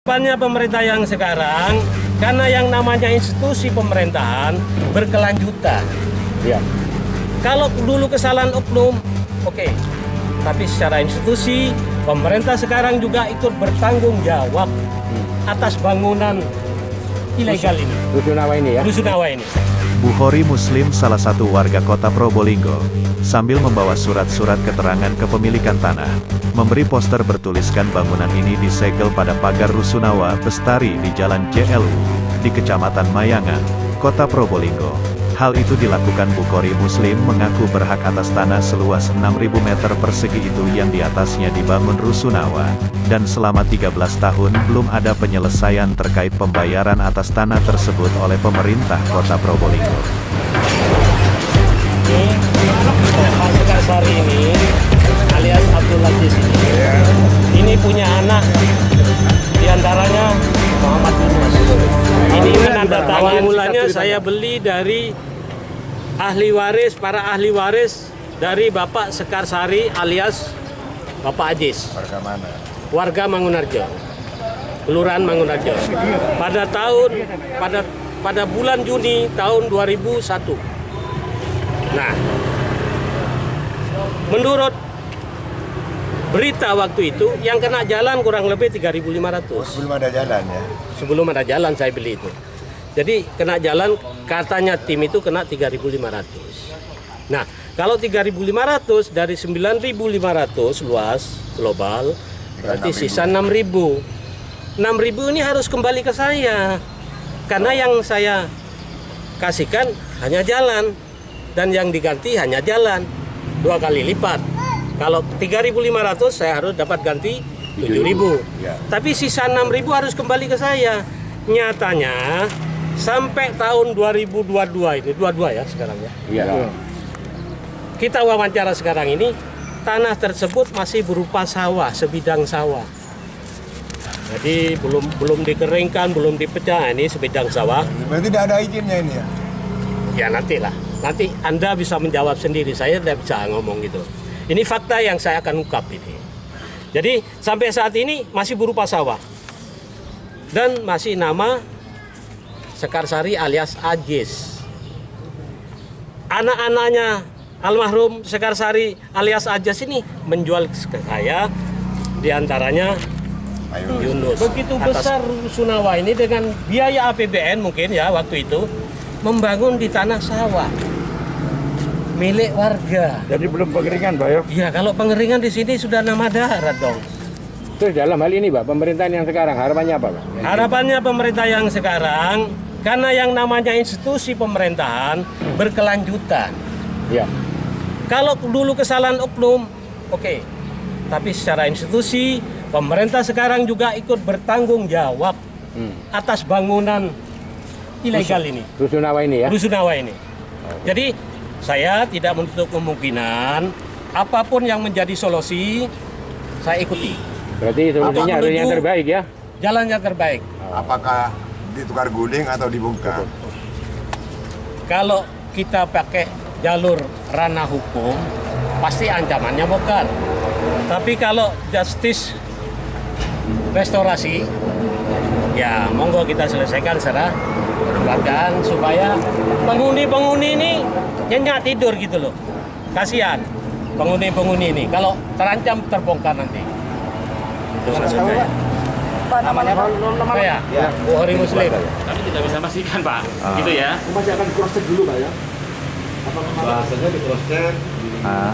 Harapannya pemerintah yang sekarang, karena yang namanya institusi pemerintahan berkelanjutan. Ya. Kalau dulu kesalahan oknum, oke. Tapi secara institusi, pemerintah sekarang juga ikut bertanggung jawab atas bangunan ilegal ini. Rusunawa ini ya? Rusunawa ini. Bukhari Muslim, salah satu warga kota Probolinggo, sambil membawa surat-surat keterangan kepemilikan tanah, memberi poster bertuliskan bangunan ini disegel pada pagar Rusunawa Bestari di Jalan JLU, di Kecamatan Mayangan, Kota Probolinggo. Hal itu dilakukan Bukhari Muslim mengaku berhak atas tanah seluas 6.000 meter persegi itu yang diatasnya dibangun Rusunawa, dan selama 13 tahun belum ada penyelesaian terkait pembayaran atas tanah tersebut oleh pemerintah Kota Probolinggo. Pak Sekarsari ini, alias Abdul Aziz ini punya anak, diantaranya Muhammad Yunus. Ini menandatangani. Mulanya saya beli dari para ahli waris dari Bapak Sekarsari alias Bapak Aziz. Warga mana? Warga Mangunarjo, Kelurahan Mangunarjo. Pada bulan Juni tahun 2001. Nah, menurut berita waktu itu yang kena jalan kurang lebih 3.500. Sebelum ada jalan ya? Sebelum ada jalan saya beli itu. Jadi kena jalan, katanya tim itu kena 3.500. Nah, kalau 3.500 dari 9.500 luas global, berarti sisa 6.000. 6.000 ini harus kembali ke saya. Karena yang saya kasihkan hanya jalan, dan yang diganti hanya jalan. 2 kali lipat. Kalau 3.500 saya harus dapat ganti 7.000. Ya. Tapi sisa 6.000 harus kembali ke saya. Nyatanya sampai tahun 2022 ini, 22 ya sekarang ya. Iya. Kita wawancara sekarang ini, tanah tersebut masih berupa sawah, sebidang sawah. Jadi belum dikeringkan, belum dipecah, ini sebidang sawah. Berarti tidak ada izinnya ini ya? Ya nantilah. Nanti Anda bisa menjawab sendiri, saya tidak bisa ngomong gitu. Ini fakta yang saya akan ungkap ini. Jadi sampai saat ini masih berupa sawah. Dan masih nama Sekarsari alias Aziz. Anak-anaknya almarhum Sekarsari alias Aziz ini menjual ke saya, diantaranya Yunus. Begitu besar Rusunawa ini dengan biaya APBN mungkin ya waktu itu, membangun di tanah sawah milik warga. Jadi belum pengeringan, Pak ya? Iya, kalau pengeringan di sini sudah nama darat dong. Terus dalam hal ini, Pak, pemerintahan yang sekarang harapannya apa, Pak? Harapannya pemerintah yang sekarang, karena yang namanya institusi pemerintahan berkelanjutan. Ya. Kalau dulu kesalahan oknum, oke. Tapi secara institusi, pemerintah sekarang juga ikut bertanggung jawab atas bangunan ilegal ini. Rusunawa ini ya? Rusunawa ini. Jadi saya tidak menutup kemungkinan apapun yang menjadi solusi, saya ikuti. Berarti solusinya harus yang terbaik ya? Jalan yang terbaik. Apakah ditukar guling atau dibongkar? Kalau kita pakai jalur ranah hukum, pasti ancamannya bongkar. Tapi kalau justice restorasi, ya monggo kita selesaikan secara kekeluargaan supaya penghuni-penghuni ini nyenyak tidur gitu loh. Kasihan penghuni-penghuni ini kalau terancam terbongkar nanti. Itu maksud saya. Pak, namanya Pak? Saya, Bukhari Muslim. Kami tidak bisa pastikan, Pak. Gitu ya. Masih akan cross check dulu, Pak ya? Bahasanya di cross check.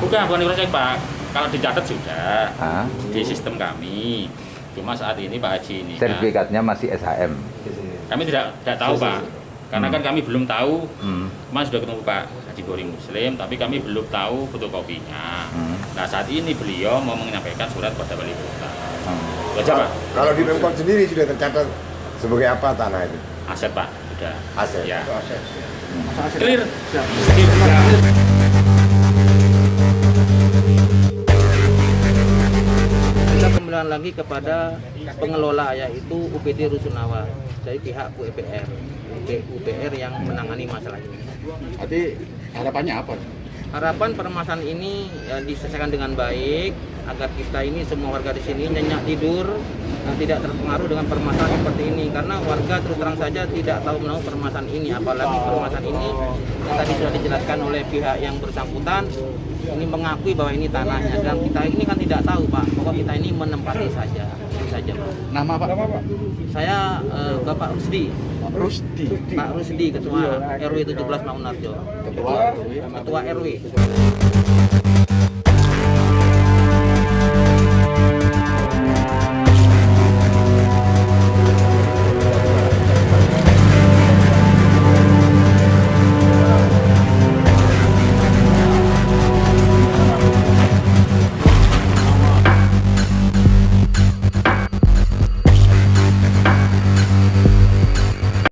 Bukan di cross-check, Pak. Kalau dicatat sudah di sistem kami. Cuma saat ini Pak Haji ini sertifikatnya masih SHM. Kami tidak tahu, Pak. Karena kan kami belum tahu. Mas sudah ketemu Pak Haji Bukhari Muslim, tapi kami belum tahu fotokopinya. Nah, saat ini beliau mau menyampaikan surat pada wali kota. Itu aja, Pak. Kalau di Pemkot sendiri sudah tercatat sebagai apa tanah itu? Aset, Pak. Sudah. Aset. Ya. Aset. Clear. Kita kembali lagi kepada pengelola yaitu UPT Rusunawa dari pihak UPR yang menangani masalah ini. Jadi harapannya apa? Harapan permasalahan ini ya, diselesaikan dengan baik agar kita ini semua warga di sini nyenyak tidur dan tidak terpengaruh dengan permasalahan seperti ini, karena warga terus terang saja tidak tahu menahu permasalahan ini, apalagi permasalahan ini yang tadi sudah dijelaskan oleh pihak yang bersangkutan ini mengakui bahwa ini tanahnya, dan kita ini kan tidak tahu Pak, bahwa kita ini menempati saja, itu saja Pak. Nama Pak? Saya Bapak Rusdi. Rusdi. Pak Rusdi, Ketua RW 17 Mangunarjo. Ketua RW.